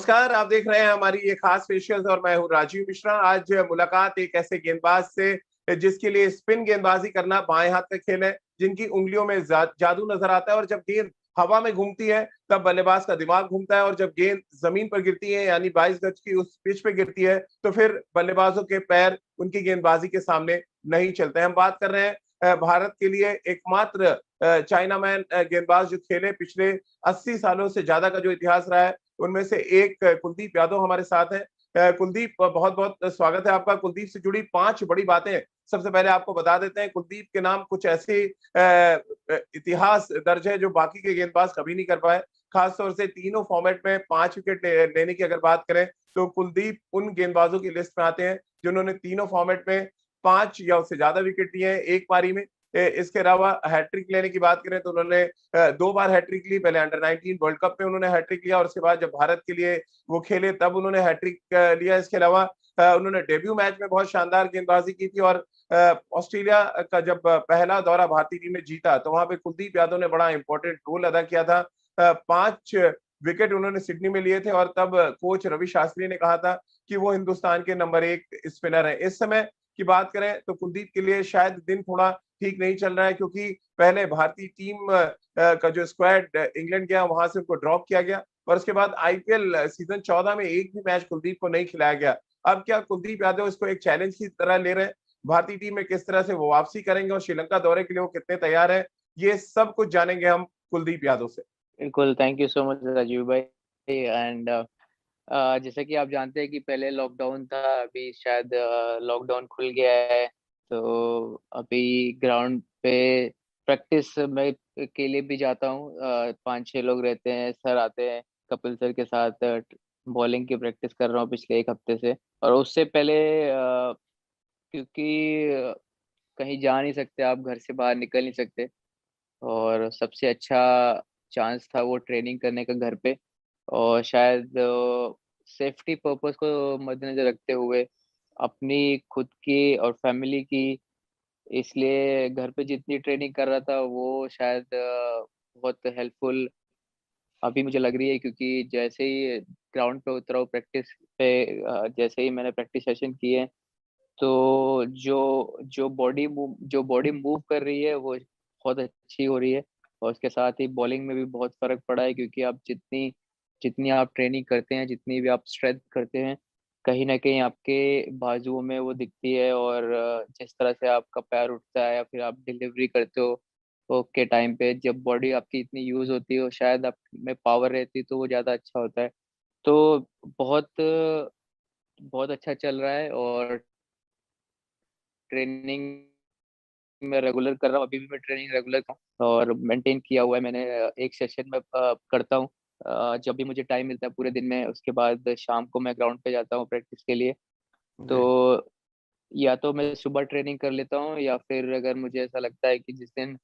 नमस्कार, आप देख रहे हैं हमारी ये खास पेशकश और मैं हूँ राजीव मिश्रा। आज मुलाकात एक ऐसे गेंदबाज से जिसके लिए स्पिन गेंदबाजी करना बाएं हाथ का खेल है, जिनकी उंगलियों में जादू नजर आता है और जब गेंद हवा में घूमती है तब बल्लेबाज का दिमाग घूमता है और जब गेंद जमीन पर गिरती है यानी 22 गज की उस पिच पे गिरती है तो फिर बल्लेबाजों के पैर उनकी गेंदबाजी के सामने नहीं चलते। हम बात कर रहे हैं भारत के लिए एकमात्र चाइना मैन गेंदबाज जो खेले पिछले 80 सालों से ज्यादा का जो इतिहास रहा है उनमें से एक कुलदीप यादव हमारे साथ है। कुलदीप, बहुत बहुत स्वागत है आपका। कुलदीप से जुड़ी 5 बड़ी बातें सबसे पहले आपको बता देते हैं। कुलदीप के नाम कुछ ऐसे इतिहास दर्ज है जो बाकी के गेंदबाज कभी नहीं कर पाए। खासतौर से तीनों फॉर्मेट में 5 विकेट लेने की अगर बात करें तो कुलदीप उन गेंदबाजों की लिस्ट में आते हैं जिन्होंने तीनों फॉर्मेट में 5 या उससे ज्यादा विकेट लिए हैं एक पारी में। इसके अलावा हैट्रिक लेने की बात करें तो उन्होंने 2 बार हैट्रिक ली। पहले अंडर 19 वर्ल्ड कप में उन्होंने हैट्रिक लिया और उसके बाद जब भारत के लिए वो खेले तब उन्होंने हैट्रिक लिया। इसके अलावा उन्होंने डेब्यू मैच में बहुत शानदार गेंदबाजी की थी और ऑस्ट्रेलिया का जब पहला दौरा भारतीय टीम ने जीता तो वहां पे कुलदीप यादव ने बड़ा इंपॉर्टेंट रोल अदा किया था। 5 विकेट उन्होंने सिडनी में लिए थे और तब कोच रवि शास्त्री ने कहा था कि वो हिंदुस्तान के नंबर 1 स्पिनर है। इस समय की बात करें तो कुलदीप के लिए शायद दिन थोड़ा ठीक नहीं चल रहा है क्योंकि पहले भारतीय टीम का जो स्क्वाड इंग्लैंड गया वहां से उनको ड्रॉप किया गया और उसके बाद आईपीएल सीजन 14 में एक भी मैच कुलदीप को नहीं खिलाया गया। अब क्या कुलदीप यादव इसको एक चैलेंज की तरह ले रहे हैं? भारतीय टीम में किस तरह से वो वापसी करेंगे और श्रीलंका दौरे के लिए वो कितने तैयार है, ये सब कुछ जानेंगे हम कुलदीप यादव से। बिल्कुल, thank you so much Rajeev भाई। एंड जैसा कि आप जानते हैं कि पहले लॉकडाउन था, अभी शायद लॉकडाउन खुल गया है। तो अभी ग्राउंड पे प्रैक्टिस में के लिए भी जाता हूँ। 5-6 लोग रहते हैं, सर आते हैं, कपिल सर के साथ बॉलिंग की प्रैक्टिस कर रहा हूँ पिछले 1 हफ्ते से। और उससे पहले क्योंकि कहीं जा नहीं सकते, आप घर से बाहर निकल नहीं सकते, और सबसे अच्छा चांस था वो ट्रेनिंग करने का घर पे। और शायद सेफ्टी पर्पस को मद्देनजर रखते हुए अपनी खुद की और फैमिली की, इसलिए घर पे जितनी ट्रेनिंग कर रहा था वो शायद बहुत हेल्पफुल अभी मुझे लग रही है। क्योंकि जैसे ही ग्राउंड पे उतरा हूँ प्रैक्टिस पे, जैसे ही मैंने प्रैक्टिस सेशन किए, तो जो बॉडी मूव कर रही है वो बहुत अच्छी हो रही है। और उसके साथ ही बॉलिंग में भी बहुत फर्क पड़ा है, क्योंकि आप जितनी जितनी आप ट्रेनिंग करते हैं, जितनी भी आप स्ट्रेंथ करते हैं, कहीं ना कहीं आपके बाजुओं में वो दिखती है। और जिस तरह से आपका पैर उठता है या फिर आप डिलीवरी करते हो तो के टाइम पे जब बॉडी आपकी इतनी यूज होती है और शायद आप में पावर रहती है, तो वो ज़्यादा अच्छा होता है। तो बहुत बहुत अच्छा चल रहा है। और ट्रेनिंग मैं रेगुलर कर रहा हूँ, अभी भी मैं ट्रेनिंग रेगुलर कर रहा हूँ और मेंटेन किया हुआ है मैंने। एक सेशन में करता हूँ जब भी मुझे टाइम मिलता है पूरे दिन में। उसके बाद शाम को मैं ग्राउंड पे जाता हूँ प्रैक्टिस के लिए। तो जी। या तो मैं सुबह ट्रेनिंग कर लेता हूँ, या फिर अगर मुझे ऐसा लगता है कि जिस दिन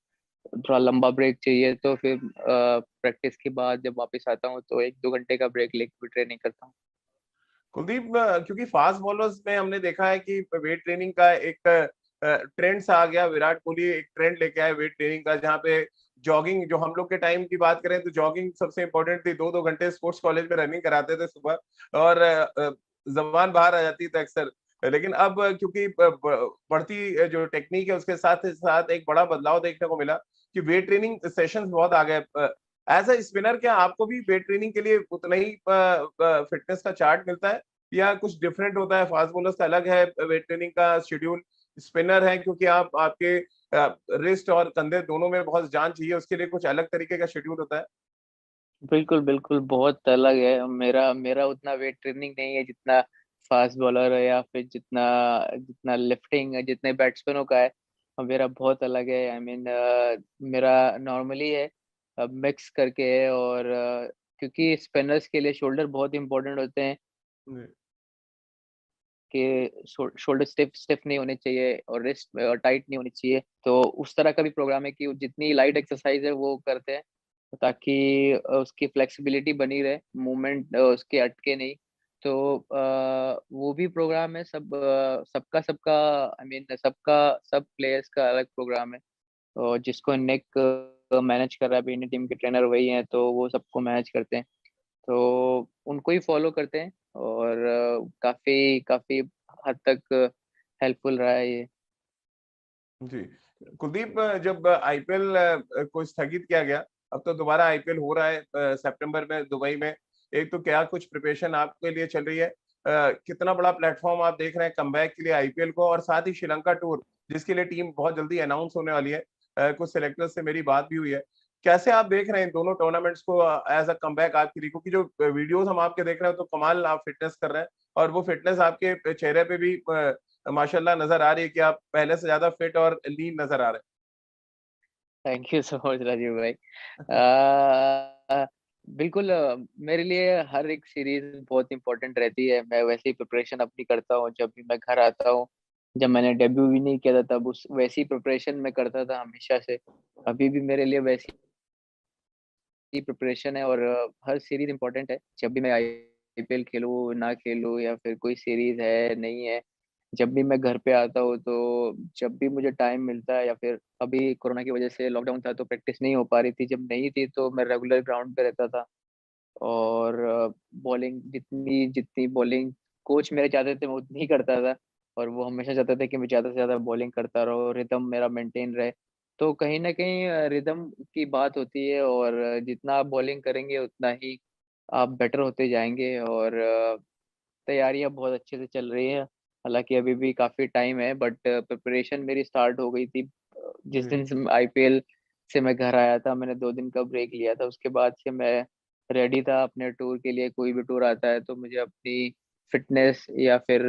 थोड़ा लंबा ब्रेक चाहिए तो फिर प्रैक्टिस के बाद जब वापस आता हूँ तो 1-2 घंटे का ब्रेक लेके भी ट्रेनिंग करता हूँ। कुलदीप, क्योंकि फास्ट बॉलर्स में हमने देखा है कि वेट ट्रेनिंग का एक ट्रेंड सा आ गया। विराट कोहली एक ट्रेंड लेके आए वेट ट्रेनिंग का, जहाँ पे जॉगिंग, जो हम लोग के टाइम की बात करें तो जॉगिंग सबसे इंपॉर्टेंट थी। 2-2 घंटे स्पोर्ट्स कॉलेज में रनिंग कराते थे सुबह और जबान बाहर आ जाती थी अक्सर। लेकिन अब क्योंकि बढ़ती जो टेक्निक है उसके साथ साथ एक बड़ा बदलाव देखने को मिला कि वेट ट्रेनिंग सेशंस बहुत आ गए। एज अ स्पिनर क्या आपको भी वेट ट्रेनिंग के लिए उतना ही फिटनेस का चार्ट मिलता है या कुछ डिफरेंट होता है? फास्ट बॉलर से अलग है वेट ट्रेनिंग का शेड्यूल? स्पिनर है क्योंकि आप आपके रिस्ट और कंधे दोनों में बहुत जान चाहिए, उसके लिए कुछ अलग तरीके का शेड्यूल होता है? बिल्कुल, बिल्कुल, बहुत अलग है। मेरा मेरा उतना वेट ट्रेनिंग नहीं है जितना फास्ट बॉलर है, या फिर जितना जितना लिफ्टिंग है, जितने बैट्समैनों का है। मेरा बहुत अलग है। आई मीन मेरा नॉर्मली है, मिक्स करके है। और क्योंकि स्पिनर्स के लिए शोल्डर बहुत इंपॉर्टेंट होते हैं, जी। कि शोल्डर स्टिफ स्टिफ नहीं होने चाहिए और रिस्ट टाइट नहीं होनी चाहिए। तो उस तरह का भी प्रोग्राम है कि जितनी लाइट एक्सरसाइज है वो करते हैं, ताकि उसकी फ्लेक्सिबिलिटी बनी रहे, मूवमेंट उसके अटके नहीं। तो वो भी प्रोग्राम है। सबका सबका आई मीन सबका सब प्लेयर्स का अलग प्रोग्राम है। और जिसको नेक मैनेज कर रहा है अभी इंडियन टीम के ट्रेनर वही हैं, तो वो सबको मैनेज करते हैं। तो उनको ही फॉलो करते हैं और काफ़ी काफ़ी हद तक हेल्पफुल रहा है ये। जी। कुलदीप, जब आईपीएल को स्थगित किया गया, अब तो दोबारा आईपीएल हो रहा है सितंबर में दुबई में। एक तो क्या कुछ प्रिपरेशन आपके लिए चल रही है? कितना बड़ा प्लेटफॉर्म आप देख रहे हैं कमबैक के लिए आईपीएल को, और साथ ही श्रीलंका टूर जिसके लिए टीम बहुत जल्दी अनाउंस होने वाली है। कुछ सेलेक्टर्स से मेरी बात भी हुई है। कैसे आप देख रहे हैं इन दोनों टूर्नामेंट्स को एज अ कमबैक आपके लिए? क्योंकि जो वीडियोस हम आपके देख रहे हैं तो कमाल आप फिटनेस कर रहे हैं, और वो फिटनेस आपके चेहरे पे भी माशाल्लाह नजर आ रही है कि आप पहले से ज्यादा फिट और लीन नजर आ रहे thank you so much Rajeev भाई। हैं। बिल्कुल, मेरे लिए हर एक सीरीज बहुत इंपॉर्टेंट रहती है। मैं वैसे ही प्रिपरेशन अपनी करता हूँ जब भी मैं घर आता हूँ। जब मैंने डेब्यू भी नहीं किया था तब उस वैसी प्रिपरेशन मैं करता था हमेशा से। अभी भी मेरे लिए वैसी ही प्रिपरेशन है, और हर सीरीज इंपॉर्टेंट है। जब भी मैं आईपीएल खेलूँ ना खेलूँ या फिर कोई सीरीज है नहीं है, जब भी मैं घर पे आता हूँ तो जब भी मुझे टाइम मिलता है, या फिर अभी कोरोना की वजह से लॉकडाउन था तो प्रैक्टिस नहीं हो पा रही थी। जब नहीं थी तो मैं रेगुलर ग्राउंड पे रहता था, और बॉलिंग जितनी जितनी बॉलिंग कोच मेरे चाहते थे मैं उतनी ही करता था। और वो हमेशा चाहते थे कि मैं ज़्यादा से ज़्यादा बॉलिंग करता रहूँ, रिदम मेरा मेंटेन रहे। तो कहीं न कहीं रिदम की बात होती है, और जितना आप बॉलिंग करेंगे उतना ही आप बेटर होते जाएँगे। और तैयारियाँ बहुत अच्छे से चल रही हैं। हालाँकि अभी भी काफ़ी टाइम है, बट प्रिपरेशन मेरी स्टार्ट हो गई थी जिस जी। दिन से आईपीएल से मैं घर आया था। मैंने 2 दिन का ब्रेक लिया था, उसके बाद से मैं रेडी था अपने टूर के लिए। कोई भी टूर आता है तो मुझे अपनी फ़िटनेस या फिर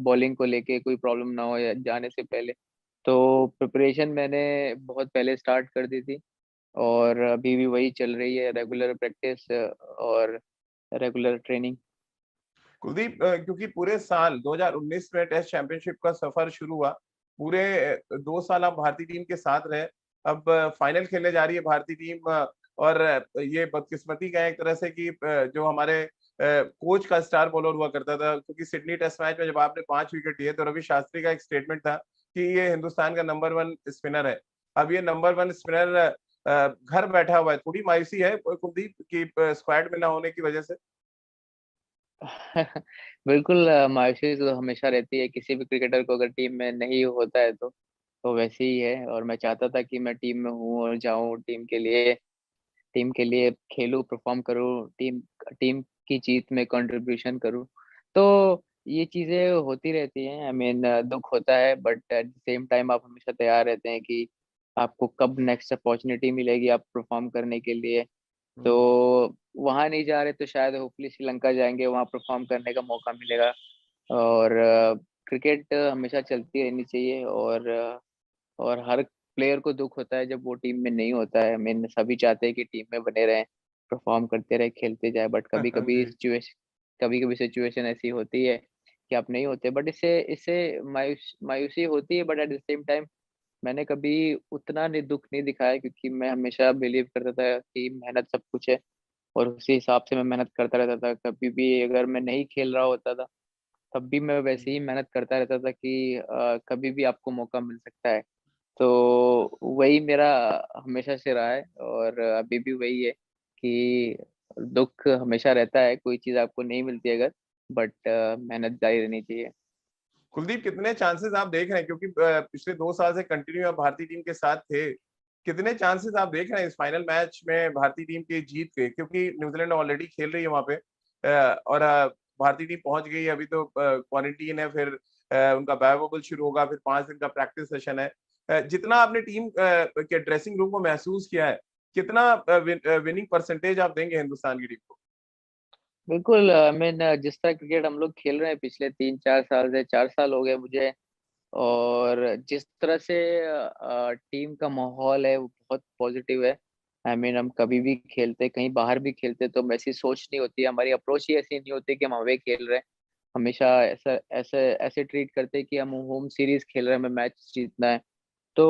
बॉलिंग को लेके कोई प्रॉब्लम ना हो या जाने से पहले। तो प्रिपरेशन मैंने बहुत पहले स्टार्ट कर दी थी, और अभी भी वही चल रही है, रेगुलर प्रैक्टिस और रेगुलर ट्रेनिंग। कुलदीप, क्योंकि पूरे साल 2019 में टेस्ट चैंपियनशिप का सफर शुरू हुआ, पूरे 2 साल आप भारतीय टीम के साथ रहे। अब फाइनल खेलने जा रही है भारतीय टीम, और ये बदकिस्मती का एक तरह से कि जो हमारे कोच का स्टार बॉलर हुआ करता था, क्योंकि सिडनी टेस्ट मैच में जब आपने 5 विकेट लिए तो रवि शास्त्री का एक स्टेटमेंट था कि ये हिंदुस्तान का नंबर 1 स्पिनर है। अब ये नंबर 1 स्पिनर घर बैठा हुआ है, थोड़ी मायूसी है कुलदीप की स्क्वाड में ना होने की वजह से? बिल्कुल, मायूसी तो हमेशा रहती है किसी भी क्रिकेटर को अगर टीम में नहीं होता है तो वैसे ही है। और मैं चाहता था कि मैं टीम में हूँ और जाऊँ टीम के लिए खेलूँ, परफॉर्म करूँ, टीम टीम की जीत में कंट्रीब्यूशन करूँ। तो ये चीज़ें होती रहती हैं। आई मीन दुःख होता है, but at the same time आप हमेशा तैयार रहते हैं कि आपको कब नेक्स्ट अपॉर्च्युनिटी मिलेगी आप परफॉर्म करने के लिए। तो हम्म। वहाँ नहीं जा रहे तो शायद होपफुली श्रीलंका जाएँगे, वहाँ परफ़ॉर्म करने का मौका मिलेगा। और क्रिकेट हमेशा चलती रहनी चाहिए, और हर प्लेयर को दुःख होता है जब वो टीम में नहीं होता है। आई मीन सभी चाहते हैं कि टीम में बने रहें, परफ़ॉर्म करते रहें, खेलते जाएँ, बट जी। कभी-कभी सिचुएशन ऐसी होती है कि आप नहीं होते। बट इससे इससे मायूसी होती है, but at the same time मैंने कभी उतना दुःख नहीं दिखाया, क्योंकि मैं हमेशा बिलीव करता था कि मेहनत सब कुछ है। और उसी हिसाब से मैं मेहनत करता रहता था। कभी भी अगर मैं नहीं खेल रहा होता था, तब भी मैं वैसे ही मेहनत करता रहता था कि कभी भी आपको मौका मिल सकता है। तो वही मेरा हमेशा से रहा है, और अभी भी वही है कि दुःख हमेशा रहता है, कोई चीज़ आपको नहीं मिलती अगर, बट मेहनत जारी रहनी चाहिए। कुलदीप, कितने चांसेस आप देख रहे हैं, क्योंकि पिछले 2 साल से कंटिन्यू आप भारतीय टीम के साथ थे, कितने चांसेस आप देख रहे हैं इस फाइनल मैच में भारतीय टीम की जीत के? क्योंकि न्यूजीलैंड ऑलरेडी खेल रही है वहां पे, और भारतीय टीम पहुंच गई है। अभी तो क्वारंटीन है, फिर उनका बायो शुरू होगा, फिर 5 दिन का प्रैक्टिस सेशन है। जितना आपने टीम के ड्रेसिंग रूम को महसूस किया है, कितना विनिंग परसेंटेज आप देंगे हिंदुस्तान की टीम को? बिल्कुल, आई मीन जिस तरह क्रिकेट हम लोग खेल रहे हैं पिछले 3-4 साल से, 4 साल हो गए मुझे, और जिस तरह से टीम का माहौल है वो बहुत पॉजिटिव है। आई मीन हम कभी भी खेलते, कहीं बाहर भी खेलते तो ऐसी सोच नहीं होती, हमारी अप्रोच ही ऐसी नहीं होती कि हम अवे खेल रहे हैं। हमेशा ऐसा ऐसे ऐसे ट्रीट करते हैं कि हम होम सीरीज खेल रहे हैं, हमें मैच जीतना है। तो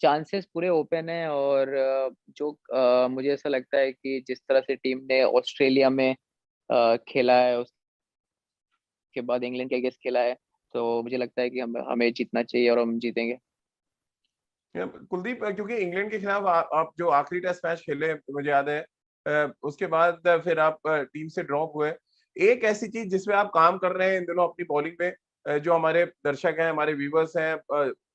चांसेस पूरे ओपन है। और मुझे ऐसा लगता है कि जिस तरह से टीम ने ऑस्ट्रेलिया में खेला है, उसके बाद इंग्लैंड के अगेंस्ट खेला है, तो मुझे लगता है कि हमें जीतना चाहिए और हम जीतेंगे। कुलदीप, क्योंकि इंग्लैंड के खिलाफ आप जो आखिरी टेस्ट मैच खेले, मुझे याद है उसके बाद फिर आप टीम से ड्रॉप हुए। एक ऐसी चीज जिसमें आप काम कर रहे हैं इन दिनों अपनी बॉलिंग पे, जो हमारे दर्शक हैं, हमारे व्यूवर्स हैं,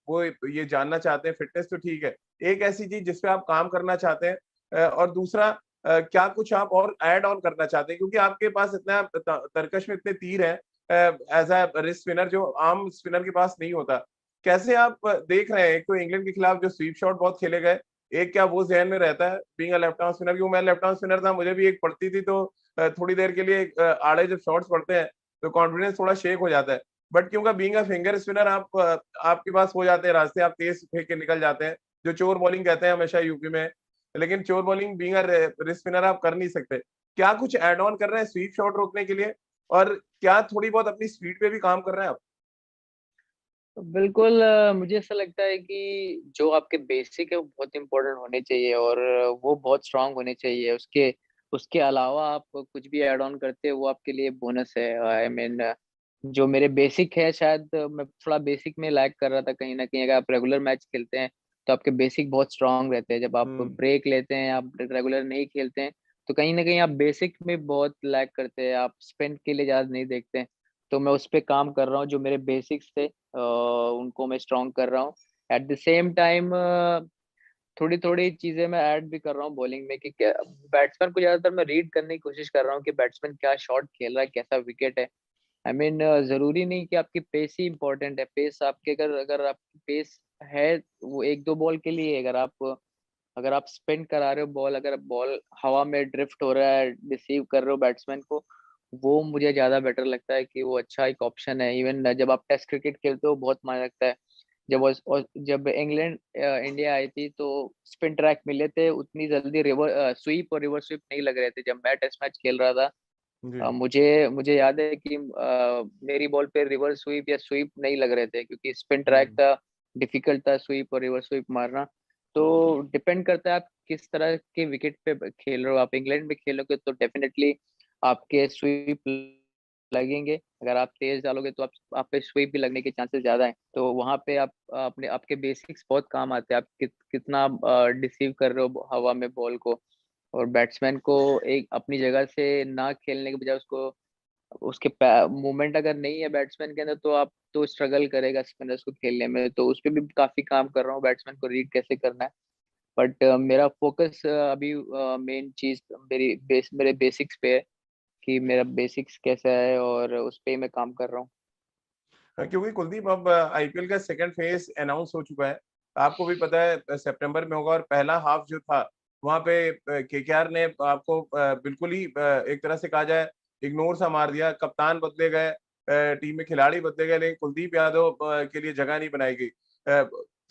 वो ये जानना चाहते हैं, फिटनेस तो ठीक है, एक ऐसी चीज जिसपे आप काम करना चाहते हैं, और दूसरा क्या कुछ आप और ऐड ऑन करना चाहते हैं, क्योंकि आपके पास इतना तरकश में इतने तीर हैं एज अ रिस्ट स्पिनर, जो आम स्पिनर के पास नहीं होता। कैसे आप देख रहे हैं, एक तो इंग्लैंड के खिलाफ जो स्वीप शॉट बहुत खेले गए, एक क्या वो जहन में रहता है being a left arm spinner, क्योंकि मैं लेफ्ट आर्म स्पिनर था, मुझे भी एक पड़ती थी, तो थोड़ी देर के लिए आड़े जब शॉट्स पड़ते हैं तो कॉन्फिडेंस थोड़ा शेक हो जाता है। बट क्योंकि बीइंग अ फिंगर स्पिनर आप आपके पास हो जाते हैं रास्ते, आप तेज फेंक के निकल जाते हैं, जो चोर बॉलिंग कहते हैं हमेशा यूपी में, लेकिन चोर bowling being a wrist spinner आप कर नहीं सकते। क्या कुछ ऐड ऑन कर रहे हैं स्वीप शॉट रोकने के लिए, और क्या थोड़ी बहुत अपनी स्पीड पे भी काम कर रहे हैं आप? बिल्कुल मुझे ऐसा लगता है कि जो आपके बेसिक है वो बहुत इम्पोर्टेंट होने चाहिए और वो बहुत स्ट्रांग होने चाहिए। उसके उसके अलावा आप कुछ भी ऐड ऑन करते हैं वो आपके लिए बोनस है। आई मीन जो मेरे बेसिक है, शायद मैं थोड़ा बेसिक में लैग कर रहा था कहीं न कहीं। अगर आप रेगुलर मैच खेलते हैं तो आपके बेसिक बहुत स्ट्रांग रहते हैं। जब आप हम्म। ब्रेक लेते हैं, आप रेगुलर नहीं खेलते हैं, तो कहीं न कहीं आप बेसिक में बहुत लैग करते हैं, आप स्पिन के लिए ज़्यादा नहीं देखते हैं। तो मैं उस पे काम कर रहा हूँ, जो मेरे बेसिक्स थे उनको मैं स्ट्रॉन्ग कर रहा हूँ। एट द सेम टाइम थोड़ी-थोड़ी चीज़ें मैं ऐड भी कर रहा हूँ बॉलिंग में कि क्या बैट्समैन को ज़्यादातर मैं रीड करने की कोशिश कर रहा हूँ कि बैट्समैन क्या शॉट खेल रहा है, कैसा विकेट है। आई मीन ज़रूरी नहीं कि आपकी पेस ही इम्पोर्टेंट है। पेस आपके अगर अगर आपकी पेस है, वो 1-2 बॉल के लिए, अगर आप स्पिन करा रहे हो बॉल, अगर बॉल हवा में ड्रिफ्ट हो रहा है, रिसीव कर रहे हो बैट्समैन को, वो मुझे ज़्यादा बेटर लगता है कि वो अच्छा एक ऑप्शन है। इवन जब आप टेस्ट क्रिकेट खेलते हो बहुत मायने रखता है। जब इंग्लैंड इंडिया आई थी तो स्पिन ट्रैक मिले थे, उतनी जल्दी स्वीप और रिवर्स स्वीप नहीं लग रहे थे। जब मैं टेस्ट मैच खेल रहा था जी। मुझे मुझे याद है कि मेरी बॉल पे रिवर्स स्वीप या स्वीप नहीं लग रहे थे क्योंकि स्पिन ट्रैक हम्म। था, डिफिकल्ट था स्वीप और रिवर्स स्वीप मारना। तो डिपेंड करता है आप किस तरह के विकेट पे खेल रहे हो। आप इंग्लैंड में खेलोगे तो डेफिनेटली आपके स्वीप लगेंगे। अगर आप तेज डालोगे तो आप पे स्वीप भी लगने के चांसेस ज़्यादा हैं। तो वहाँ पे आप अपने आपके बेसिक्स बहुत काम आते हैं। आप कितना डिसीव कर रहे हो हवा में बॉल को, और बैट्समैन को एक अपनी जगह से ना खेलने के बजाय उसको उसके मूवमेंट अगर नहीं है बैट्समैन के अंदर तो आप तो स्ट्रगल करेगा स्पिनर्स को खेलने में। तो उस पे भी काफी काम कर रहा हूँ, बैट्समैन को रीड कैसे करना है। बट मेरा फोकस अभी मेन चीज मेरे बेसिक्स पे है कि मेरा बेसिक्स कैसा है और उस पे ही मैं काम कर रहा हूँ। क्योंकि कुलदीप अब आईपीएल का सेकंड फेज अनाउंस हो चुका है, आपको भी पता है सितंबर में होगा, और पहला हाफ जो था वहां पे केकेआर ने आपको बिल्कुल ही एक तरह से कहा जाए इग्नोर सा मार दिया। कप्तान बदले गए, टीम में खिलाड़ी बदले गए, लेकिन कुलदीप यादव के लिए जगह नहीं बनाई गई।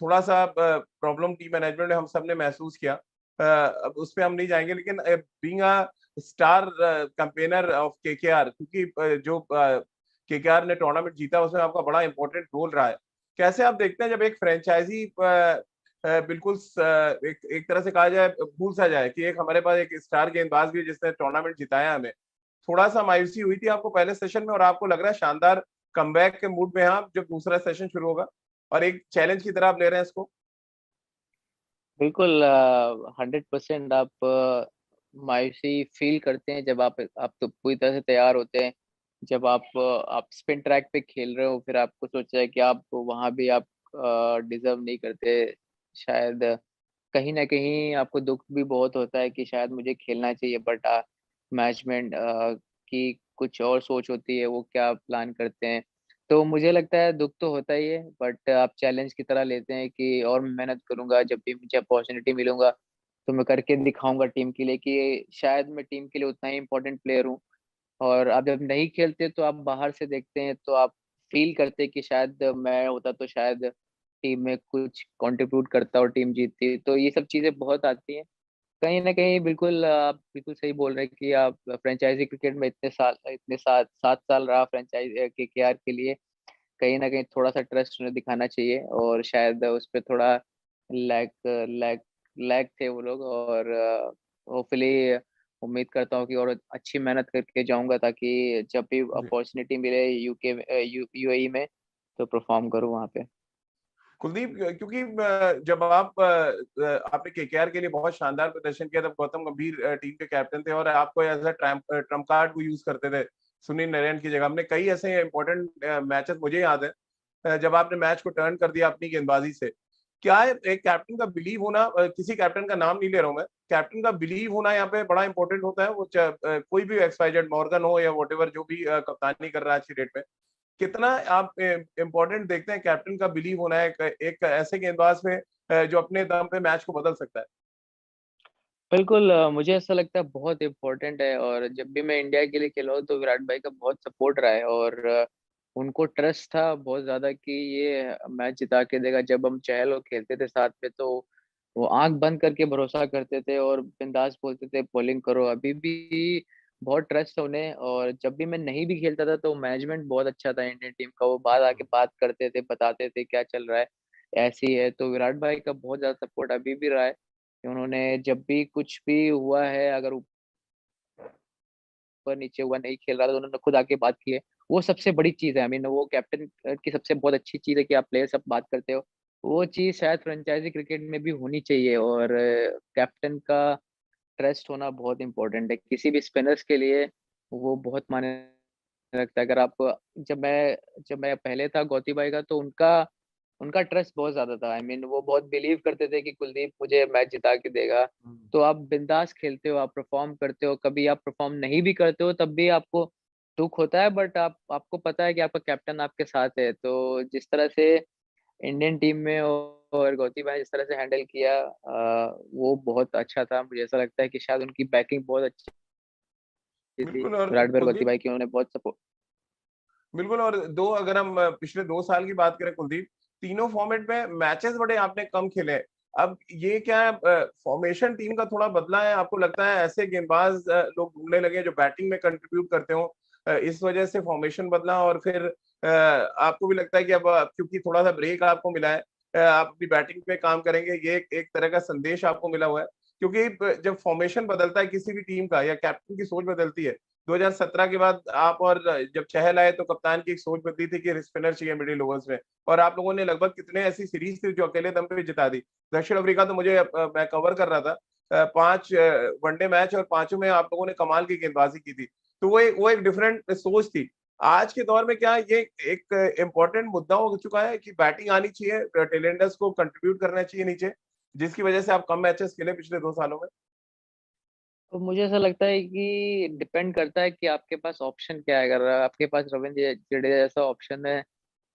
थोड़ा सा प्रॉब्लम टीम मैनेजमेंट में हम सब ने महसूस किया। अब उस पर हम नहीं जाएंगे, लेकिन being a star campaigner of KKR, क्योंकि जो केकेआर ने टूर्नामेंट जीता उसमें आपका बड़ा इंपॉर्टेंट रोल रहा है। कैसे आप देखते हैं जब एक फ्रेंचाइजी बिल्कुल एक तरह से कहा जाए भूल सा जाए कि एक हमारे पास एक स्टार गेंदबाज भी है जिसने टूर्नामेंट जिताया हमें। थोड़ा सा मायूसी हुई थी आपको पहले सेशन में, और आपको लग रहा है शानदार कमबैक के मूड में हैं आप जब दूसरा सेशन शुरू होगा, और एक चैलेंज की तरह आप ले रहे हैं इसको? बिल्कुल 100% आप मायूसी फील करते हैं जब आप तो पूरी तरह से तैयार होते हैं। जब आप स्पिन ट्रैक पे खेल रहे हो, फिर आपको सोचा है कि आप वहां भी आप डिजर्व नहीं करते शायद। कहीं न कहीं आपको दुःख भी बहुत होता है कि शायद मुझे खेलना चाहिए, बट मैनेजमेंट की कुछ और सोच होती है, वो क्या प्लान करते हैं। तो मुझे लगता है दुःख तो होता ही है, बट आप चैलेंज की तरह लेते हैं कि और मैं मेहनत करूँगा, जब भी मुझे अपॉर्च्युनिटी मिलूँगा, तो मैं करके दिखाऊँगा टीम के लिए कि शायद मैं टीम के लिए उतना ही इम्पोर्टेंट प्लेयर हूँ। और आप जब नहीं खेलते तो आप बाहर से देखते हैं तो आप फ़ील करते हैं कि शायद मैं होता तो शायद टीम में कुछ कंट्रीब्यूट करता और टीम जीतती। तो ये सब चीज़ें बहुत आती हैं। कहीं न कहीं बिल्कुल आप बिल्कुल सही बोल रहे हैं कि आप फ्रेंचाइज़ी क्रिकेट में इतने 7 साल रहा केकेआर के लिए। कहीं न कहीं थोड़ा-सा ट्रस्ट उन्हें दिखाना चाहिए और शायद उस पे थोड़ा लैग लैग लैग थे वो लोग, और होपफुली उम्मीद करता हूँ कि और अच्छी मेहनत करके जाऊँगा ताकि जब भी जी। अपॉर्च्युनिटी मिले यूएई में तो परफ़ॉर्म करूँ वहाँ पे। कुलदीप, क्योंकि जब आपने केकेआर के लिए बहुत शानदार प्रदर्शन किया, तब गौतम गंभीर टीम के कैप्टन थे और आपको एज अ ट्रम्प कार्ड को यूज करते थे सुनील नारायण की जगह। हमने कई ऐसे इंपॉर्टेंट मैचेस, मुझे याद है, जब आपने मैच को टर्न कर दिया अपनी गेंदबाजी से। क्या है एक कैप्टन का बिलीव होना, किसी कैप्टन का नाम नहीं ले रहा हूं मैं, कैप्टन का बिलीव होना यहाँ पे बड़ा इंपॉर्टेंट होता है। वो कोई भी एक्सवाइजेड मॉर्गन हो या वॉटेवर जो भी कप्तानी कर रहा है आज की डेट में, कितना आप इम्पोर्टेंट देखते हैं कैप्टन का बिलीव होना है एक ऐसे गेंदबाज में जो अपने दम पे मैच को बदल सकता है? बिल्कुल, मुझे ऐसा लगता है बहुत इम्पोर्टेंट है। और जब भी मैं इंडिया के लिए खेला हूँ तो विराट भाई का बहुत सपोर्ट रहा है, और उनको ट्रस्ट था बहुत ज़्यादा कि ये मैच जिता के देगा। जब हम चहल और खेलते थे साथ में, तो वो आंख बंद करके भरोसा करते थे और बिंदास बोलते थे बॉलिंग करो। अभी भी बहुत ट्रस्ट है उन्हें। और जब भी मैं नहीं भी खेलता था तो मैनेजमेंट बहुत अच्छा था इंडियन टीम का, वो बात आके बात करते थे, बताते थे क्या चल रहा है, ऐसी है। तो विराट भाई का बहुत ज़्यादा सपोर्ट अभी भी रहा है कि उन्होंने जब भी कुछ भी हुआ है, अगर ऊपर नीचे हुआ, नहीं खेल रहा था, तो उन्होंने खुद आके बात की है। वो सबसे बड़ी चीज़ है। आई मीन वो कैप्टन की सबसे बहुत अच्छी चीज़ है कि आप प्लेयर सब बात करते हो। वो चीज़ शायद फ्रेंचाइजी क्रिकेट में भी होनी चाहिए। और कैप्टन का ट्रस्ट होना बहुत इंपॉर्टेंट है किसी भी स्पिनर्स के लिए। वो बहुत मायने रखता है। अगर आप जब मैं पहले था गौती भाई का, तो उनका उनका ट्रस्ट बहुत ज्यादा था। आई मीन वो बहुत बिलीव करते थे कि कुलदीप मुझे मैच जिता के देगा। तो आप बिंदास खेलते हो, आप परफॉर्म करते हो, कभी आप परफॉर्म नहीं भी करते हो तब भी आपको दुख होता है, बट आपको पता है कि आपका कैप्टन आपके साथ है। तो जिस तरह से इंडियन टीम में और गौती भाई जिस तरह से हैंडल किया, वो बहुत अच्छा था। मुझे ऐसा लगता है कि शायद उनकी बैकिंग बहुत अच्छी थी, बिल्कुल। और विराट भाई और गौती कुलदीप, भाई की, उन्होंने बहुत सपोर्ट। बिल्कुल। और दो, अगर हम पिछले 2 साल की बात करें कुलदीप, तीनों फॉर्मेट में मैचेस बड़े आपने कम खेले हैं। अब ये क्या है, फॉर्मेशन टीम का थोड़ा बदला है? आपको लगता है ऐसे गेंदबाज लोग ढूंढने लगे हैं जो बैटिंग में कंट्रीब्यूट करते हो, इस वजह से फॉर्मेशन बदला? और फिर आपको भी लगता है कि अब क्योंकि थोड़ा सा ब्रेक आपको मिला है, आप अपनी बैटिंग पे काम करेंगे, ये एक तरह का संदेश आपको मिला हुआ है? क्योंकि जब फॉर्मेशन बदलता है किसी भी टीम का या कैप्टन की सोच बदलती है, 2017 के बाद आप, और जब चहल आए तो कप्तान की एक सोच बदली थी कि स्पिनर चाहिए मिडिल ओवर्स में, और आप लोगों ने लगभग कितने ऐसी सीरीज थी जो अकेले दम पे जिता दी। दक्षिण अफ्रीका तो मुझे मैं कवर कर रहा था, 5 वनडे मैच और पांचों में आप लोगों ने कमाल की गेंदबाजी की थी। तो वो एक डिफरेंट सोच थी। आज के दौर में क्या ये एक इम्पोर्टेंट मुद्दा हो चुका है कि बैटिंग आनी चाहिए, टेलेंडर्स को कंट्रीब्यूट करना चाहिए नीचे, जिसकी वजह से आप कम मैचेस खेले पिछले 2 सालों में? तो मुझे ऐसा लगता है कि डिपेंड करता है कि आपके पास ऑप्शन क्या है। अगर आपके पास रविंद्र जडेजा जैसा ऑप्शन है,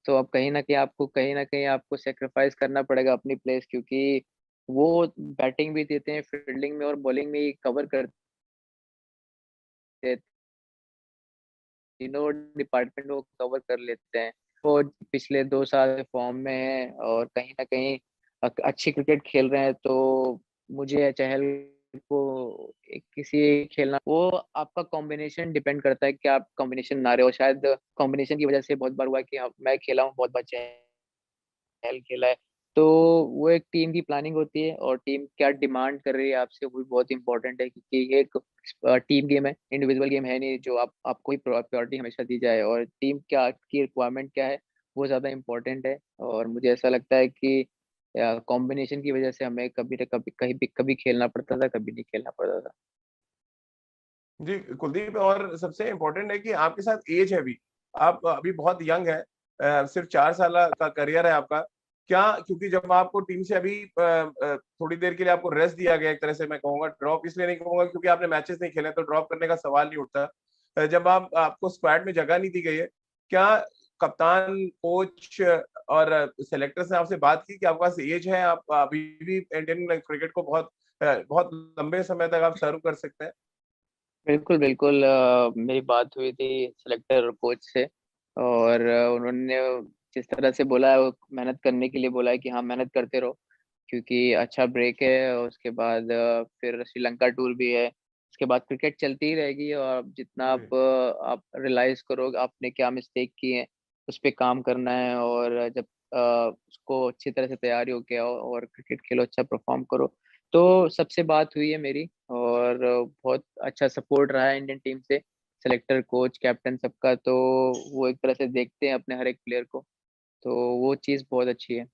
तो आप कहीं ना कहीं आपको सेक्रीफाइस करना पड़ेगा अपनी प्लेस, क्योंकि वो बैटिंग भी देते हैं, फील्डिंग में और बॉलिंग में कवर करते हैं। तीनों डिपार्टमेंट वो कवर कर लेते हैं। वो पिछले 2 साल फॉर्म में है और कहीं ना कहीं अच्छी क्रिकेट खेल रहे हैं। तो मुझे चहल को किसी खेलना, वो आपका कॉम्बिनेशन डिपेंड करता है कि आप कॉम्बिनेशन ना रहे हो। शायद कॉम्बिनेशन की वजह से बहुत बार हुआ है कि मैं खेला हूँ बहुत बार, चहल खेला है। तो वो एक टीम की प्लानिंग होती है और टीम क्या डिमांड कर रही है आपसे, वो भी बहुत इंपॉर्टेंट है, क्योंकि ये एक टीम गेम है, इंडिविजुअल गेम है नहीं जो आपको ही प्रायोरिटी हमेशा दी जाए। और टीम क्या की रिक्वायरमेंट क्या है, वो ज़्यादा इंपॉर्टेंट है। और मुझे ऐसा लगता है कि कॉम्बिनेशन की वजह से हमें कभी न कभी कहीं भी कभी खेलना पड़ता था, कभी नहीं खेलना पड़ता था। जी कुलदीप, और सबसे इम्पोर्टेंट है कि आपके साथ एज है अभी, आप अभी बहुत यंग है, सिर्फ 4 साल का करियर है आपका। क्या, क्योंकि जब आपको टीम से अभी थोड़ी देर के लिए आपको रेस्ट दिया गया, एक तरह से मैं कहूंगा, ड्रॉप इसलिए नहीं कहूंगा क्योंकि आपने मैचेस नहीं खेले तो ड्रॉप करने का सवाल नहीं उठता, जब आपको स्क्वाड में जगह नहीं दी गई है, क्या कप्तान, कोच और सेलेक्टर्स ने आपसे बात की कि आपके पास एज है, आप अभी भी इंडियन क्रिकेट को बहुत लंबे समय तक आप सर्व कर सकते हैं? बिल्कुल बिल्कुल, मेरी बात हुई थी सेलेक्टर और कोच से। और उन्होंने जिस तरह से बोला है, वो मेहनत करने के लिए बोला है कि हाँ मेहनत करते रहो, क्योंकि अच्छा ब्रेक है। और उसके बाद फिर श्रीलंका टूर भी है। उसके बाद क्रिकेट चलती ही रहेगी, और जितना जी। आप रियलाइज करो आपने क्या मिस्टेक की है, उस पर काम करना है। और जब उसको अच्छी तरह से तैयारी हो गया और क्रिकेट खेलो, अच्छा परफॉर्म करो। तो सबसे बात हुई है मेरी, और बहुत अच्छा सपोर्ट रहा है इंडियन टीम से, सेलेक्टर, कोच, कैप्टन सबका। तो वो एक तरह से देखते हैं अपने हर एक प्लेयर को, तो वो चीज़ बहुत अच्छी है।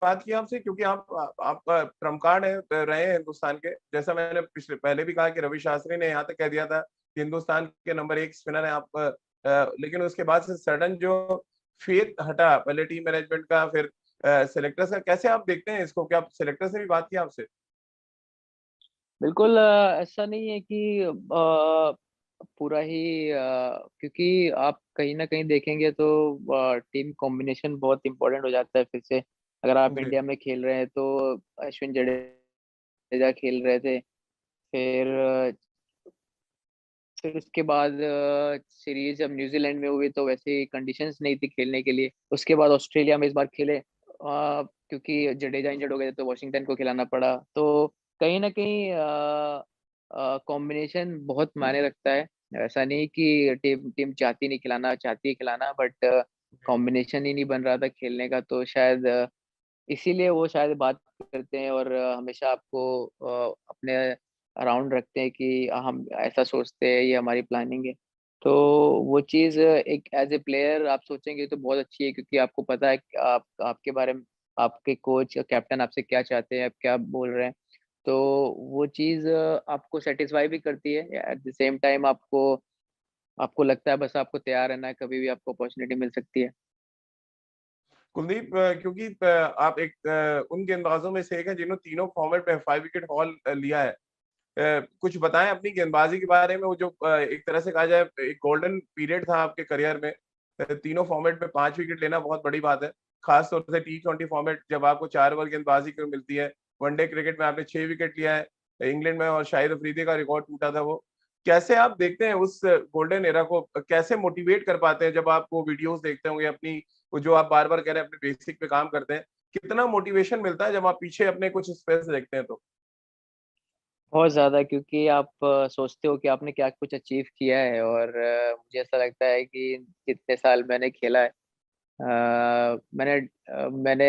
बात की आपसे, क्योंकि आप ट्रम्प कार्ड रहे हैं हिंदुस्तान के। जैसा मैंने पिछले पहले भी कहा कि रवि शास्त्री ने यहाँ तक कह दिया था कि हिंदुस्तान के नंबर 1 स्पिनर है आप, लेकिन उसके बाद से सडन जो फेथ हटा पहले टीम मैनेजमेंट का, फिर सेलेक्टर्स का, कैसे आप देखते हैं इसको? क्या सेलेक्टर से भी बात की आपसे? बिल्कुल ऐसा नहीं है कि पूरा ही क्योंकि आप कहीं न कहीं देखेंगे तो टीम कॉम्बिनेशन बहुत इम्पोर्टेंट हो जाता है फिर से। अगर आप जी, इंडिया में खेल रहे हैं तो अश्विन जडेजा खेल रहे थे। फिर फिर उसके बाद सीरीज़ जब न्यूज़ीलैंड में हुई तो वैसे कंडीशंस नहीं थी खेलने के लिए। उसके बाद ऑस्ट्रेलिया में इस बार खेले क्योंकि जडेजा इंजर्ड हो गए थे तो वाशिंगटन को खिलाना पड़ा। तो कहीं न कहीं कॉम्बिनेशन बहुत मायने रखता है। ऐसा नहीं कि टीम टीम चाहती है खिलाना बट जी। कॉम्बिनेशन ही नहीं बन रहा था खेलने का तो शायद इसीलिए वो शायद बात करते हैं और हमेशा आपको अपने अराउंड रखते हैं कि हम ऐसा सोचते हैं, ये हमारी प्लानिंग है। तो वो चीज़ एक एज़ ए प्लेयर आप सोचेंगे तो बहुत अच्छी है क्योंकि आपको पता है कि आप आपके बारे में आपके कोच, कैप्टन आपसे क्या चाहते हैं, आप क्या बोल रहे हैं। तो वो चीज़ आपको सैटिस्फाई भी करती है, एट द सेम टाइम आपको आपको लगता है बस आपको तैयार रहना है, कभी भी आपको अपॉर्च्युनिटी मिल सकती है। कुलदीप, क्योंकि आप एक उन गेंदबाजों में से एक हैं जिन्होंने तीनों फॉर्मेट में 5 विकेट हॉल लिया है। कुछ बताएं अपनी गेंदबाजी के बारे में, वो जो एक तरह से कहा जाए एक गोल्डन पीरियड था आपके करियर में। तीनों फॉर्मेट में 5 विकेट लेना बहुत बड़ी बात है, खास तौर से टी20 फॉर्मेट जब आपको 4 ओवर गेंदबाजी की मिलती है। वनडे क्रिकेट में आपने 6 विकेट लिया है, इंग्लैंड में, और शाहिद अफरीदी का रिकॉर्ड टूटा था वो। कैसे आप देखते हैं उस गोल्डन एरा को? कैसे मोटिवेट कर पाते हैं जब आप वो वीडियोस देखते होंगे अपनी, वो जो आप बार बार कह रहे हैं अपने बेसिक पे काम करते हैं, कितना मोटिवेशन मिलता है जब आप पीछे अपने कुछ स्पेस देखते हैं तो? बहुत ज़्यादा क्योंकि आप सोचते हो कि आपने क्या कुछ अचीव किया है और मुझे ऐसा लगता है कि जितने साल मैंने खेला है मैंने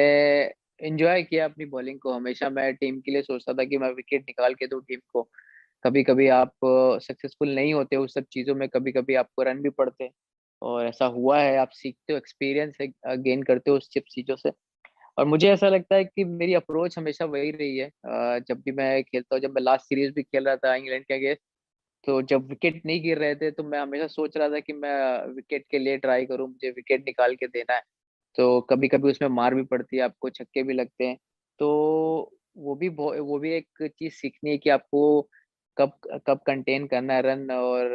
एन्जॉय किया अपनी बॉलिंग को। हमेशा मैं टीम के लिए सोचता था कि मैं विकेट निकाल के दूँ टीम को। कभी-कभी आप सक्सेसफुल नहीं होते उस सब चीज़ों में, कभी-कभी आपको रन भी पड़ते हैं और ऐसा हुआ है, आप सीखते हो, एक्सपीरियंस गेन करते हो उस सब चीज़ों से। और मुझे ऐसा लगता है कि मेरी अप्रोच हमेशा वही रही है जब भी मैं खेलता हूँ, जब मैं लास्ट सीरीज़ भी खेल रहा था इंग्लैंड के अगेंस्ट, तो जब विकेट नहीं गिर रहे थे, तो मैं हमेशा सोच रहा था कि मैं विकेट के लिए ट्राई करूँ, मुझे विकेट निकाल के देना है। तो कभी-कभी उसमें मार भी पड़ती है, आपको छक्के भी लगते हैं। तो वो भी एक चीज़ सीखनी है कि आपको कब कब कंटेन करना है रन और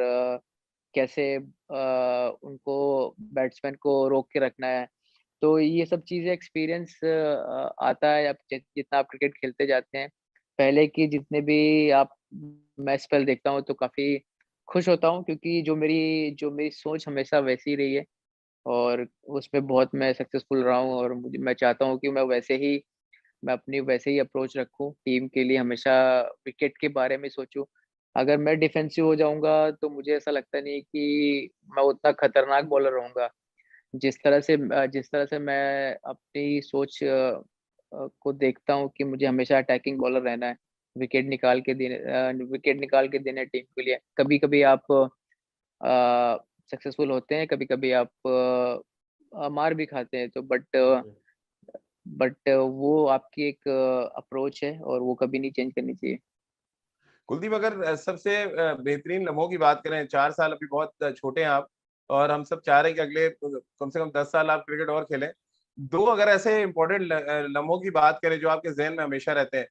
कैसे उनको बैट्समैन को रोक के रखना है। तो ये सब चीज़ें एक्सपीरियंस आता है अब जितना आप क्रिकेट खेलते जाते हैं। पहले की जितने भी आप मैच पहले देखता हूँ तो काफ़ी खुश होता हूँ क्योंकि जो मेरी सोच हमेशा वैसी रही है और उसमें बहुत मैं सक्सेसफुल रहा हूँ और मुझे मैं चाहता हूँ कि मैं अपनी वैसे ही अप्रोच रखूँ, टीम के लिए हमेशा विकेट के बारे में सोचूँ। अगर मैं डिफेंसिव हो जाऊँगा तो मुझे ऐसा लगता नहीं कि मैं उतना खतरनाक बॉलर रहूँगा। जिस तरह से मैं अपनी सोच को देखता हूँ कि मुझे हमेशा अटैकिंग बॉलर रहना है, विकेट निकाल के देने टीम के लिए। कभी-कभी आप सक्सेसफुल होते हैं, कभी-कभी आप मार भी खाते हैं तो बट वो आपकी एक अप्रोच है और वो कभी नहीं चेंज करनी चाहिए। कुलदीप, अगर सबसे बेहतरीन लम्हों की बात करें, 4 साल अभी बहुत छोटे हैं आप, और हम सब चाह रहे हैं कि अगले कम से कम 10 साल आप क्रिकेट और खेलें। 2 अगर ऐसे इम्पोर्टेंट लम्हों की बात करें जो आपके ज़हन में हमेशा रहते हैं।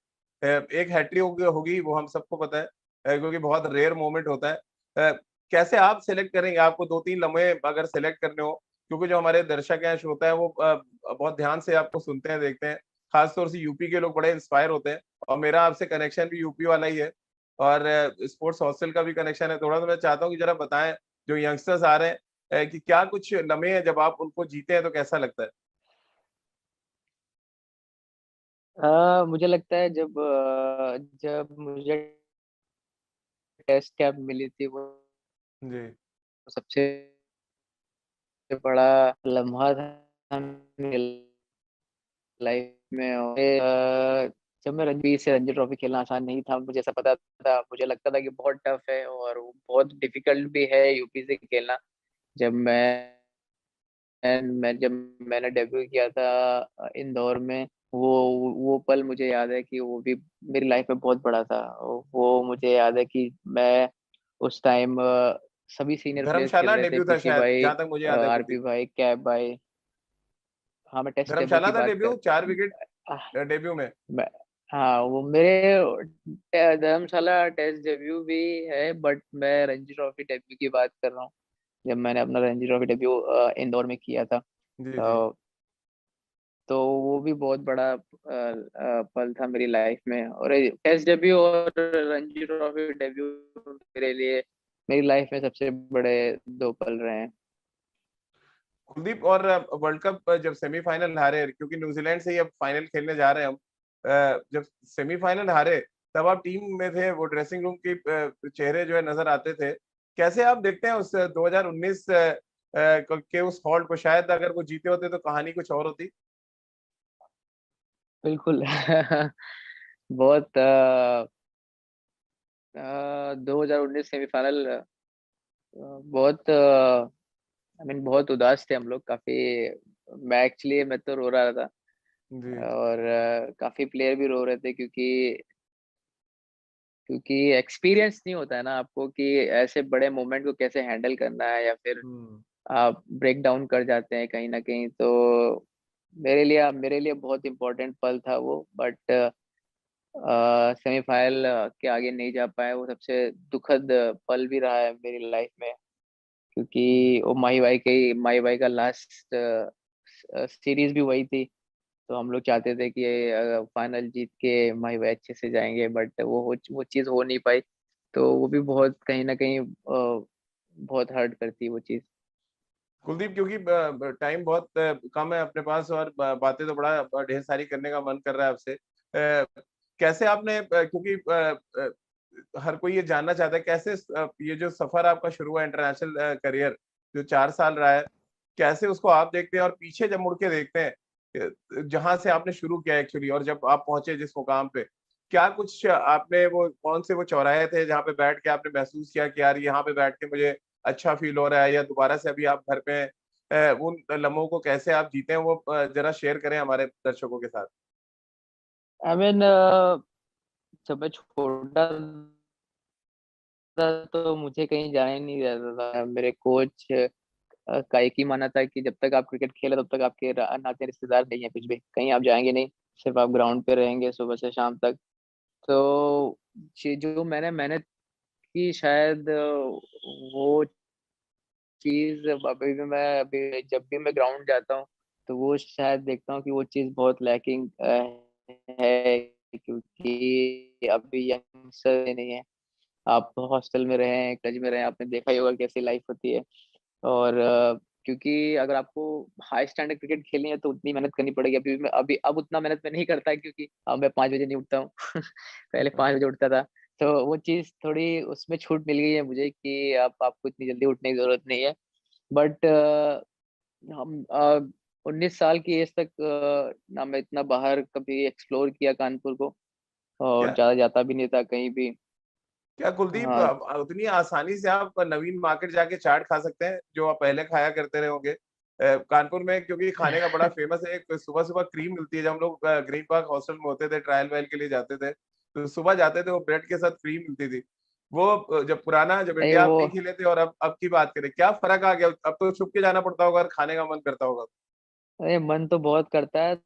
एक हैट्रिक होगी, वो हम सबको पता है, क्योंकि बहुत रेयर मोमेंट होता है। कैसे आप सेलेक्ट करेंगे? आपको 2-3 लम्हे अगर सेलेक्ट करने हो, क्योंकि जो हमारे दर्शक हैं, श्रोता हैं, वो बहुत ध्यान से आपको सुनते हैं, देखते हैं। खास तौर से यूपी के लोग बड़े इंस्पायर होते हैं, और मेरा आपसे कनेक्शन भी यूपी वाला ही है। और स्पोर्ट्स हॉस्टल का भी कनेक्शन है थोड़ा, तो मैं चाहता हूँ कि ज़रा बताएँ, जो यंगस्टर्स आ रहे हैं, कि क्या कुछ लम्हे हैं जब आप उनको जीते हैं तो कैसा लगता है? मुझे लगता है जब मुझे टेस्ट कैप मिली थी वो जी। सबसे बड़ा लम्हा था मेरी लाइफ में और जब मैं रणजी से रणजी ट्रॉफी खेलना आसान नहीं था, मुझे ऐसा पता था मुझे लगता था कि बहुत टफ है और वो बहुत डिफ़िकल्ट भी है यूपी से खेलना। जब मैं जब मैंने डेब्यू किया था इंदौर में वो पल मुझे याद है कि वो भी मेरी लाइफ में बहुत बड़ा था। वो मुझे याद है कि मैं उस टाइम सभी सीनियर प्लेयर्स खेल धर्मशाला रहे थे, डेब्यू था पीके शायद, भाई, जहां तक मुझे याद है आरपी कुलदीप। भाई, कैप भाई। हाँ, मैं टेस्ट डेब्यू धर्मशाला की था बात डेब्यू, कर 4 विकेट आह, डेब्यू में। मैं हाँ, वो मेरे धर्मशाला टेस्ट डेब्यू भी है, बट मैं रणजी ट्रॉफी डेब्यू की बात कर रहा हूँ, जब मैंने अपना रणजी ट्रॉफी डेब्यू इंदौर में किया था। जी जी। अ, तो वो भी बहुत बड़ा पल था मेरी लाइफ में। और टेस्ट डेब्यू और रणजी ट्रॉफी डेब्यू मेरे लिए मेरी लाइफ में सबसे बड़े 2 पल रहे हैं। कुलदीप, और वर्ल्ड कप जब सेमीफाइनल हारे, क्योंकि न्यूजीलैंड से ही अब फाइनल खेलने जा रहे हैं हम, जब सेमीफाइनल हारे तब आप टीम में थे, वो ड्रेसिंग रूम की चेहरे जो है नजर आते थे। कैसे आप देखते हैं उस 2019 के उस हॉल्ट को? शायद अगर वो जीते होते तो कहानी कुछ और होती। बिल्कुल। बहुत 2019 सेमीफाइनल बहुत आई मीन बहुत उदास थे हम लोग काफी। मैं तो रो रहा था, जी। और काफी प्लेयर भी रो रहे थे, क्योंकि क्योंकि एक्सपीरियंस नहीं होता है ना आपको कि ऐसे बड़े मोमेंट को कैसे हैंडल करना है, या फिर हम्म। आप ब्रेक डाउन कर जाते हैं कहीं ना कहीं। तो मेरे लिए बहुत इम्पोर्टेंट पल था वो, बट सेमीफाइनल के आगे नहीं जा पाए। वो सबसे दुखद पल भी रहा है मेरी लाइफ में, क्योंकि वो माही भाई का लास्ट सीरीज भी वही थी। तो हम लोग चाहते थे कि फाइनल जीत के माही भाई अच्छे से जाएंगे, बट वो चीज़ हो नहीं पाई। तो वो भी बहुत कहीं ना कहीं बहुत हर्ट करती है वो चीज़। कुलदीप, क्योंकि टाइम बहुत कम है अपने पास, और बातें तो बड़ा ढेर सारी करने का मन कर रहा है आपसे। कैसे आपने क्योंकि हर कोई ये जानना चाहता है, कैसे ये जो सफर आपका शुरू हुआ इंटरनेशनल करियर, जो 4 साल रहा है, कैसे उसको आप देखते हैं? और पीछे जब मुड़ के देखते हैं जहां से आपने शुरू किया एक्चुअली, और जब आप पहुंचे जिस मुकाम पे, क्या कुछ आपने, वो कौन से वो चौराहे थे जहाँ पे बैठ के आपने महसूस किया कि यार यहाँ पे बैठ के मुझे अच्छा फील हो रहा है? या दोबारा से अभी आप घर पे हैं, उन लम्हों को कैसे आप जीते हैं, वो जरा शेयर करें हमारे दर्शकों के साथ। आई मीन जब मैं छोटा था तो मुझे कहीं जाने नहीं देता था। मेरे कोच का एक ही मानना था कि जब तक आप क्रिकेट खेले तब तक आपके नाते रिश्तेदार नहीं है, कुछ भी कहीं आप जाएंगे नहीं, सिर्फ आप ग्राउंड पे रहेंगे सुबह से शाम तक। तो जो मैंने मेहनत की, शायद वो चीज अभी जब भी मैं ग्राउंड जाता हूँ तो वो शायद देखता हूँ कि वो चीज बहुत लैकिंग है, क्योंकि अभी यंगस्टर नहीं है। आप हॉस्टल में रहे हैं, कॉलेज में रहे हैं, आपने देखा ही होगा कैसी लाइफ होती है। और क्योंकि अगर आपको हाई स्टैंडर्ड क्रिकेट खेलनी है तो उतनी मेहनत करनी पड़ेगी। अभी अब उतना मेहनत मैं नहीं करता, क्योंकि अब मैं 5 बजे नहीं उठता हूँ। पहले 5 बजे उठता था। तो वो चीज थोड़ी उसमें छूट मिल गई है मुझे कि आपको इतनी जल्दी उठने की जरूरत नहीं है। बट हम 19 साल की एज तक ना मैं इतना बाहर कभी एक्सप्लोर किया कानपुर को, और क्या ज्यादा जाता भी नहीं था कहीं भी। क्या कुलदीप, हाँ, उतनी आसानी से आप नवीन मार्केट जाके चाट खा सकते हैं जो आप पहले खाया करते रहे होंगे कानपुर में? क्योंकि खाने का बड़ा फेमस है। एक सुबह सुबह क्रीम मिलती है, जब हम लोग ग्रीन पार्क हॉस्टल में होते थे, ट्रायल वायल के लिए जाते थे, तो सुबह जाते थे, वो ब्रेड के साथ क्रीम मिलती थी। वो जब पुराना, जब नहीं इंडिया आप वो, नहीं खेले थे, और अब की बात करें, क्या फर्क आ गया? अब तो छुप के जाना पड़ता होगा और खाने का मन करता होगा। अरे मन तो बहुत करता है।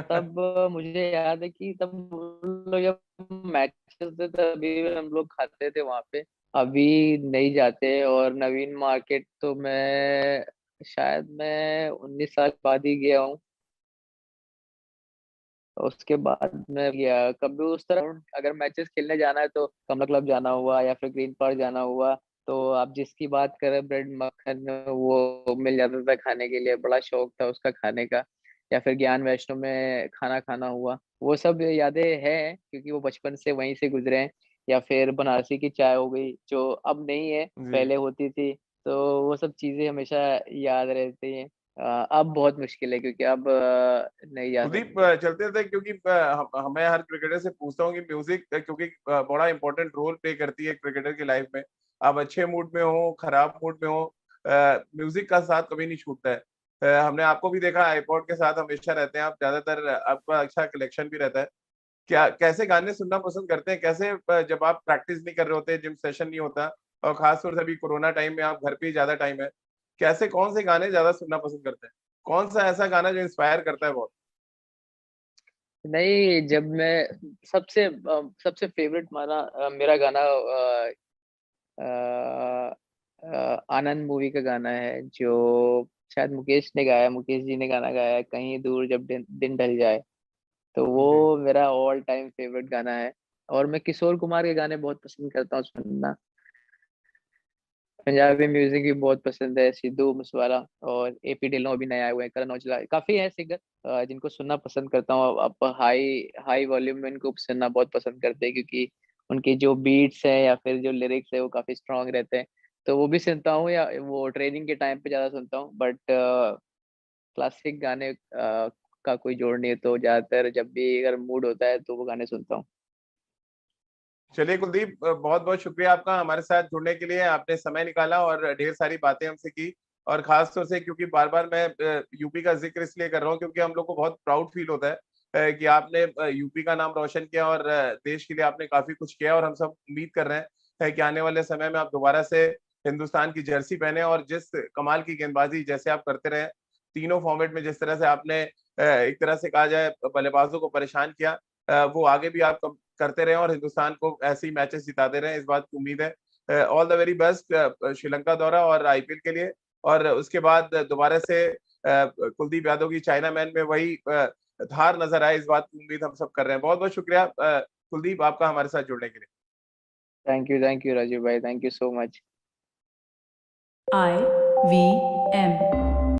तब मुझे याद है कि तब हम लोग जब मैचेस होते तभी हम लोग खाते थे वहां पे। अभी नहीं जाते। और नवीन मार्केट तो मैं 19 साल बाद ही गया हूँ। उसके बाद मैं गया कभी उस तरह, अगर मैचेस खेलने जाना है तो कमला क्लब जाना हुआ या फिर ग्रीन पार्क जाना हुआ। तो आप जिसकी बात करें, ब्रेड मक्खन वो मिल जाता था खाने के लिए, बड़ा शौक था उसका खाने का। या फिर ज्ञान वैष्णो में खाना खाना हुआ, वो सब यादें हैं क्योंकि वो बचपन से वहीं से गुजरे हैं। या फिर बनारसी की चाय हो गई जो अब नहीं है, जी। पहले होती थी। तो वो सब चीजें हमेशा याद रहती हैं। अब बहुत मुश्किल है क्योंकि अब नहीं जा कुलदीप, सकते। चलते थे, क्योंकि मैं हर क्रिकेटर से पूछता हूँ कि म्यूजिक, क्योंकि बड़ा इंपॉर्टेंट रोल प्ले करती है क्रिकेटर की लाइफ में। आप अच्छे मूड में हो, खराब मूड में हो, म्यूजिक का साथ कभी नहीं छूटता है। हमने आपको भी देखा आईपॉड के साथ हमेशा रहते हैं आप, ज्यादातर आपका अच्छा कलेक्शन भी रहता है। क्या कैसे गाने सुनना पसंद करते हैं, कैसे जब आप प्रैक्टिस नहीं कर रहे होते, जिम सेशन नहीं होता, और खासतौर से अभी कोरोना टाइम में आप घर पे ही ज्यादा टाइम है, कैसे कौन से गाने ज्यादा सुनना पसंद करते हैं? कौन सा ऐसा गाना जो इंस्पायर करता है बहुत? नहीं, जब मैं सबसे फेवरेट मेरा गाना आनंद मूवी का गाना है, जो शायद मुकेश ने गाया, मुकेश जी ने गाना गाया है, कहीं दूर जब दिन दिन ढल जाए। तो जी। वो मेरा ऑल टाइम फेवरेट गाना है। और मैं किशोर कुमार के गाने बहुत पसंद करता हूँ सुनना। पंजाबी म्यूजिक भी बहुत पसंद है, सिद्धू मूसेवाला और एपी ढिल्लों अभी नए आए हुए हैं, करण औजला, काफी है सिंगर जिनको सुनना पसंद करता हूँ। अब हाई हाई वॉल्यूम में इनको सुनना बहुत पसंद करते हैं, क्योंकि उनके जो बीट्स हैं या फिर जो लिरिक्स है वो काफी स्ट्रांग रहते हैं। तो वो भी सुनता हूँ, या वो ट्रेनिंग के टाइम पे ज्यादा सुनता हूँ। बट क्लासिक गाने का कोई जोड़ नहीं है, तो ज्यादातर जब भी अगर मूड होता है तो वो गाने सुनता हूँ। चलिए कुलदीप, बहुत बहुत शुक्रिया आपका हमारे साथ जुड़ने के लिए, आपने समय निकाला और ढेर सारी बातें हमसे की। और खास तौर से क्योंकि बार बार मैं यूपी का जिक्र इसलिए कर रहा हूँ क्योंकि हम लोग को बहुत प्राउड फील होता है कि आपने यूपी का नाम रोशन किया, और देश के लिए आपने काफी कुछ किया, और हम सब उम्मीद कर रहे हैं कि आने वाले समय में आप दोबारा से हिंदुस्तान की जर्सी पहने, और जिस कमाल की गेंदबाजी जैसे आप करते रहे तीनों फॉर्मेट में, जिस तरह से आपने एक तरह से कहा जाए बल्लेबाजों को परेशान किया, वो आगे भी आप करते रहे और हिंदुस्तान को ऐसे ही मैचेस जिताते रहे, इस बात की उम्मीद है। All the very best Sri Lanka दौरा और आईपीएल के लिए। और उसके बाद दोबारा से कुलदीप यादव की चाइना मैन में वही धार नजर आए, इस बात की उम्मीद हम सब कर रहे हैं। बहुत बहुत शुक्रिया कुलदीप आपका हमारे साथ जुड़ने के लिए। थैंक यू राजीव भाई, thank you so much. IVM